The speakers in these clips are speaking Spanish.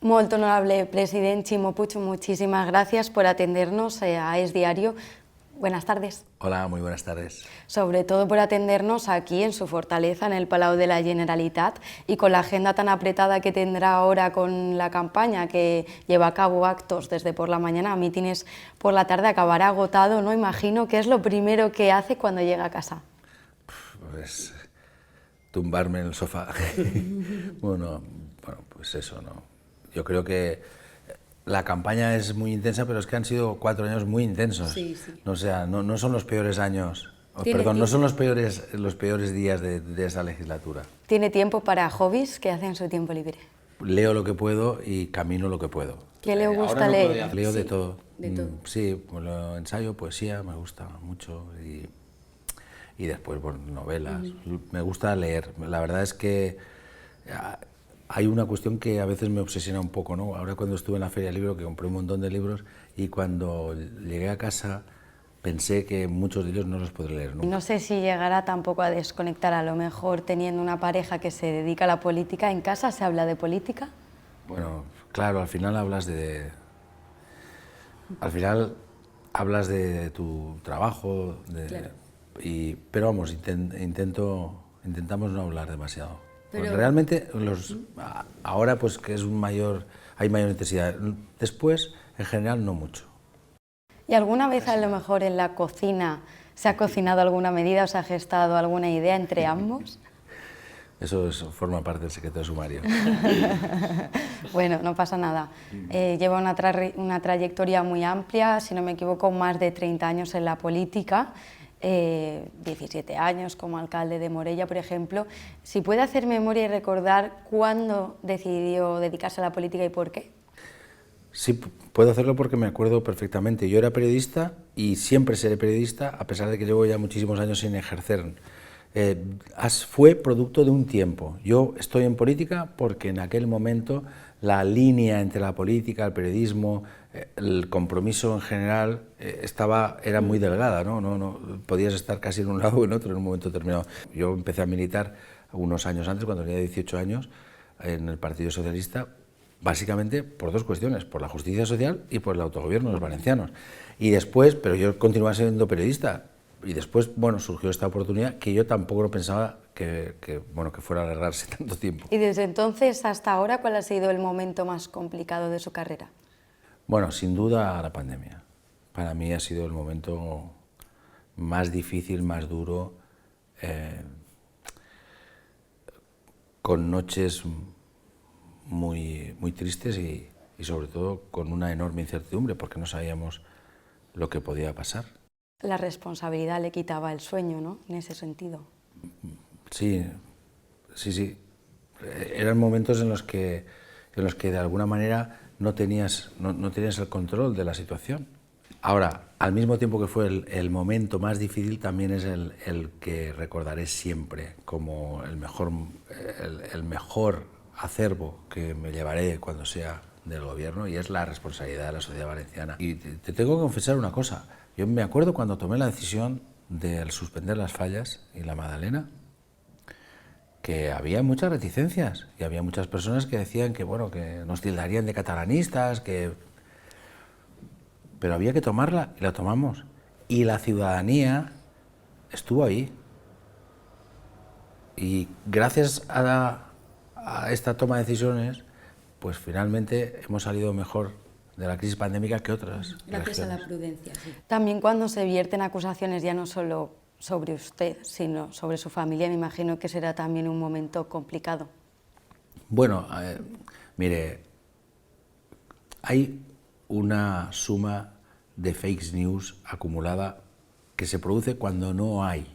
Molt honorable president Ximo Puig, muchísimas gracias por atendernos a Es Diario. Buenas tardes. Hola, muy buenas tardes. Sobre todo por atendernos aquí en su fortaleza, en el Palau de la Generalitat, y con la agenda tan apretada que tendrá ahora con la campaña, que lleva a cabo actos desde por la mañana, mítines por la tarde, acabará agotado, ¿no? Imagino, ¿qué es lo primero que hace cuando llega a casa? Pues tumbarme en el sofá. Bueno, pues eso, ¿no? Yo creo que la campaña es muy intensa, pero es que han sido 4 años muy intensos. Sí, sí. O sea, no son los peores años, Perdón, no son los peores días de esa legislatura. ¿Tiene tiempo para hobbies? ¿Qué hace en su tiempo libre? Leo lo que puedo y camino lo que puedo. ¿Qué le gusta Ahora no leer? Leo de todo. De todo. Sí, pues ensayo, poesía, me gusta mucho y después novelas. Me gusta leer. La verdad es que hay una cuestión que a veces me obsesiona un poco, ¿no? Ahora cuando estuve en la Feria del Libro, que compré un montón de libros, y cuando llegué a casa pensé que muchos de ellos no los podré leer nunca. No sé si llegará tampoco a desconectar, a lo mejor teniendo una pareja que se dedica a la política. ¿En casa se habla de política? Bueno, claro, al final hablas de tu trabajo, Claro. pero vamos, intentamos no hablar demasiado. Pero- Porque realmente ahora pues que hay mayor intensidad. Después, en general, no mucho. ¿Y alguna vez a lo mejor en la cocina se ha cocinado alguna medida o se ha gestado alguna idea entre ambos? Eso forma parte del secreto de sumario. Bueno, no pasa nada. Lleva una trayectoria muy amplia, si no me equivoco, más de 30 años en la política, 17 años como alcalde de Morella, por ejemplo. Si puede hacer memoria y recordar cuándo decidió dedicarse a la política y por qué. Sí, puedo hacerlo porque me acuerdo perfectamente. Yo era periodista y siempre seré periodista, a pesar de que llevo ya muchísimos años sin ejercer. Fue producto de un tiempo. Yo estoy en política porque en aquel momento la línea entre la política, el periodismo, el compromiso en general era muy delgada, ¿no? No podías estar casi en un lado o en otro en un momento determinado. Yo empecé a militar unos años antes, cuando tenía 18 años, en el Partido Socialista, básicamente por 2 cuestiones, por la justicia social y por el autogobierno de los valencianos. Y después, pero yo continuaba siendo periodista, y después, bueno, surgió esta oportunidad que yo tampoco no pensaba que fuera a alargarse tanto tiempo. Y desde entonces hasta ahora, ¿cuál ha sido el momento más complicado de su carrera? Bueno, sin duda la pandemia. Para mí ha sido el momento más difícil, más duro, con noches muy, muy tristes y sobre todo con una enorme incertidumbre, porque no sabíamos lo que podía pasar. La responsabilidad le quitaba el sueño, ¿no? En ese sentido. Sí. Eran momentos en los que de alguna manera no tenías el control de la situación. Ahora, al mismo tiempo que fue el momento más difícil, también es el que recordaré siempre como el mejor acervo que me llevaré cuando sea del gobierno, y es la responsabilidad de la sociedad valenciana. Y te tengo que confesar una cosa. Yo me acuerdo cuando tomé la decisión de suspender las fallas y la Madalena, que había muchas reticencias y había muchas personas que decían que nos tildarían de catalanistas, pero había que tomarla y la tomamos. Y la ciudadanía estuvo ahí. Y gracias a esta toma de decisiones, pues finalmente hemos salido mejor de la crisis pandémica que otras Gracias a la regiones. prudencia, sí. También cuando se vierten acusaciones ya no solo sobre usted, sino sobre su familia, me imagino que será también un momento complicado. Bueno, mire, hay una suma de fake news acumulada que se produce cuando no hay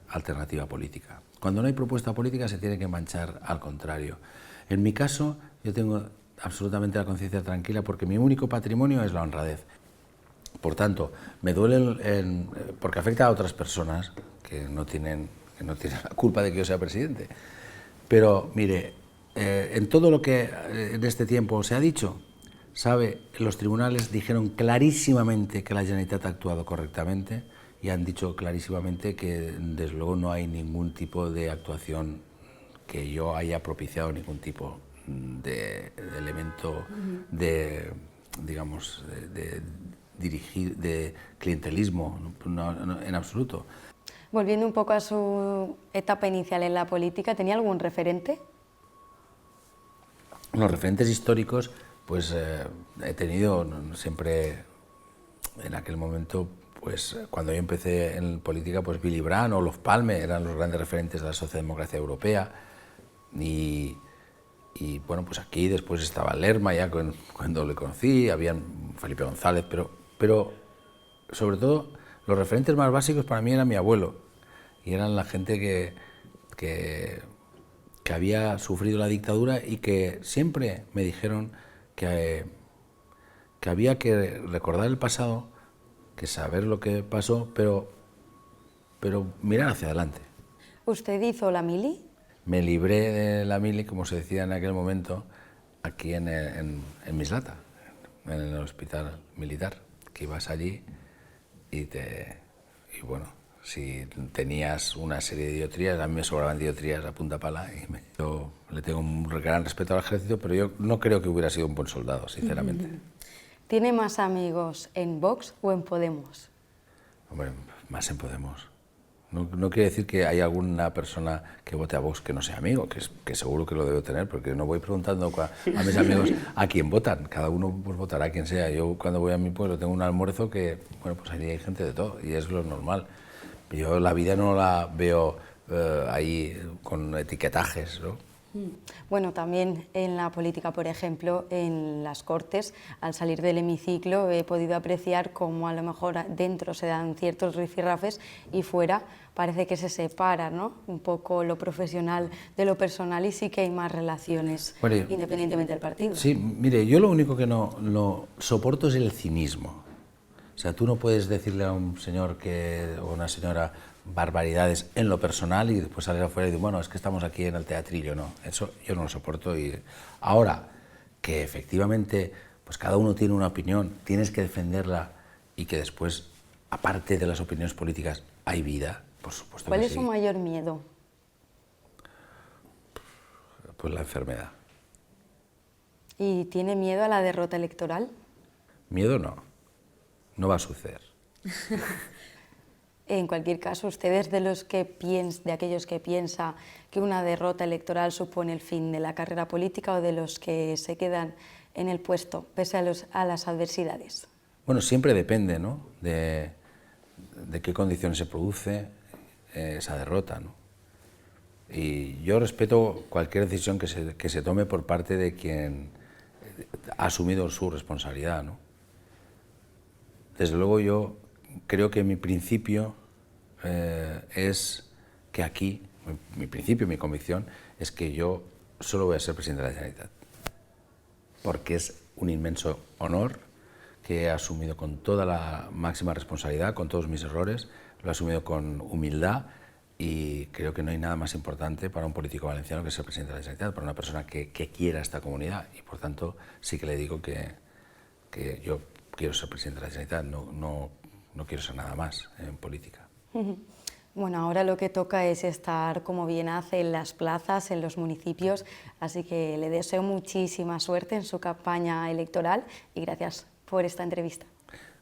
alternativa política. Cuando no hay propuesta política se tiene que manchar al contrario. En mi caso, yo tengo absolutamente la conciencia tranquila porque mi único patrimonio es la honradez. Por tanto, me duele porque afecta a otras personas que no tienen la culpa de que yo sea presidente. Pero mire, en todo lo que en este tiempo se ha dicho, los tribunales dijeron clarísimamente que la Generalitat ha actuado correctamente y han dicho clarísimamente que desde luego no hay ningún tipo de actuación que yo haya propiciado ningún tipo de elemento de, digamos, de dirigir, de clientelismo, en absoluto. Volviendo un poco a su etapa inicial en la política, ¿tenía algún referente? Los referentes históricos, pues he tenido siempre, en aquel momento, pues cuando yo empecé en política, pues Willy Brandt o Olof Palme eran los grandes referentes de la socialdemocracia europea. Y bueno, pues aquí después estaba Lerma, ya cuando le conocí, habían Felipe González, pero sobre todo los referentes más básicos para mí era mi abuelo, y eran la gente que había sufrido la dictadura y que siempre me dijeron que había que recordar el pasado, que saber lo que pasó, pero mirar hacia adelante. ¿Usted hizo la mili? Me libré de la mili, como se decía en aquel momento, aquí en Mislata, en el hospital militar, que ibas allí y bueno, si tenías una serie de dioptrías, a mí me sobraban dioptrías a punta pala, y yo le tengo un gran respeto al ejército, pero yo no creo que hubiera sido un buen soldado, sinceramente. ¿Tiene más amigos en Vox o en Podemos? Hombre, más en Podemos. No quiere decir que haya alguna persona que vote a Vox que no sea amigo, que seguro que lo debo tener, porque no voy preguntando a mis amigos a quién votan. Cada uno pues votará a quien sea. Yo cuando voy a mi pueblo tengo un almuerzo que, bueno, pues allí hay gente de todo y es lo normal. Yo la vida no la veo ahí con etiquetajes, ¿no? Bueno, también en la política, por ejemplo, en las Cortes, al salir del hemiciclo he podido apreciar cómo a lo mejor dentro se dan ciertos rifirrafes y fuera parece que se separa, ¿no?, un poco lo profesional de lo personal, y sí que hay más relaciones, bueno, independientemente del partido. Sí, mire, yo lo único que no soporto es el cinismo. O sea, tú no puedes decirle a un señor o una señora barbaridades en lo personal y después salir afuera y decir, bueno, es que estamos aquí en el teatrillo. No, eso yo no lo soporto. Y ahora que efectivamente pues cada uno tiene una opinión, tienes que defenderla, y que después, aparte de las opiniones políticas, hay vida, por supuesto que sí. ¿Cuál es su mayor miedo? Pues la enfermedad. ¿Y tiene miedo a la derrota electoral? Miedo no va a suceder. En cualquier caso, ¿usted es de aquellos que piensa que una derrota electoral supone el fin de la carrera política, o de los que se quedan en el puesto pese a las adversidades? Bueno, siempre depende, ¿no?, de qué condiciones se produce esa derrota, ¿no? Y yo respeto cualquier decisión que se tome por parte de quien ha asumido su responsabilidad, ¿no? Desde luego yo creo que mi principio es que aquí, mi principio, mi convicción, es que yo solo voy a ser presidente de la Generalitat, porque es un inmenso honor que he asumido con toda la máxima responsabilidad, con todos mis errores, lo he asumido con humildad, y creo que no hay nada más importante para un político valenciano que ser presidente de la Generalitat, para una persona que quiera esta comunidad, y por tanto sí que le digo que yo quiero ser presidente de la Generalitat, no quiero ser nada más en política. Bueno, ahora lo que toca es estar, como bien hace, en las plazas, en los municipios, así que le deseo muchísima suerte en su campaña electoral y gracias por esta entrevista.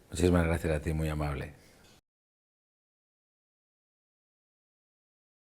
Muchísimas gracias a ti, muy amable.